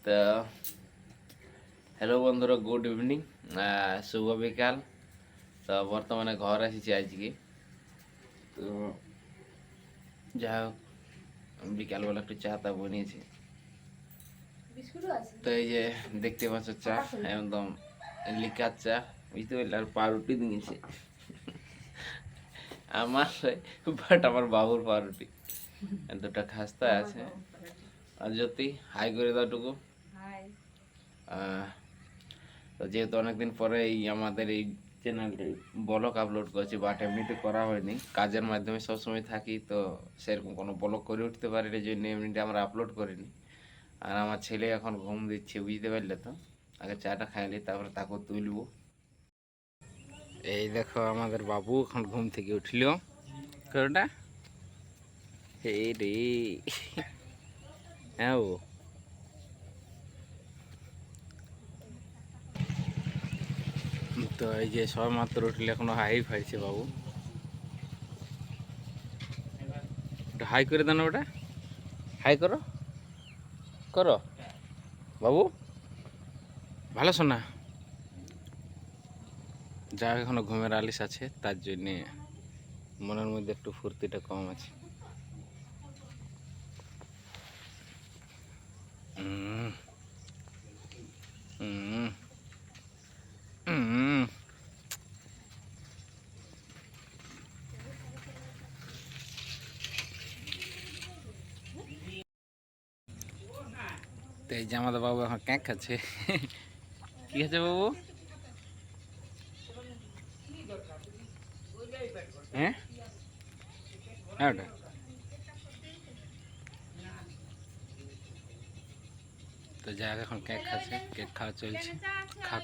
তো হ্যালো বন্ধুরা, good evening, শুভ বিকাল। তো বর্তমানে ঘর আসিছি আজকে। তো যাই হোক, বিকালবেলা একটু চা তা বনিয়েছি। তো এই যে দেখতে পাচ্ছ চা, একদম লিকার চা, বুঝতে পারলে। আর পাউরুটি দিয়েছে আমার, বাট আমার বাবুর পাউরুটি। দুটা খাস্তা আছে। আর জ্যোতি হাই করে দাও টুকু। তো যেহেতু অনেকদিন পরে আমাদের এই চ্যানেলটি ব্লগ আপলোড করছি, বাট এমনিতে করা হয়নি, কাজের মাধ্যমে সবসময় থাকি, তো সেরকম কোনো ব্লগ করে উঠতে পারি এই জন্য এমনিতে আমরা আপলোড করিনি। আর আমার ছেলে এখন ঘুম দিচ্ছে, বুঝতে পারলে তো। আগে চাটা খাইলি, তারপরে তাকে তুলবো। এই দেখো আমাদের বাবু এখন ঘুম থেকে উঠল। কোনটা হে রে হ্যাঁ ও তো এই যে সবে মাত্র উঠলে, এখনো হাই ফাইছে বাবু। একটু হাই করে দেন, ওটা হাই করো করো বাবু, ভালো শোনা। যা এখনো ঘুমের আলিশ আছে, তার জন্যে মনের মধ্যে একটু ফুর্তিটা কম আছে। উম, উম, উম। তো এই যে আমাদের বাবু এখন ক্যাঁক খাচ্ছে। কি আছে বাবু? হ্যাঁ হ্যাঁ ওটা। তো যাই হোক, এখন কেক খাচ্ছে, কেক খাওয়া চলছে। খাক।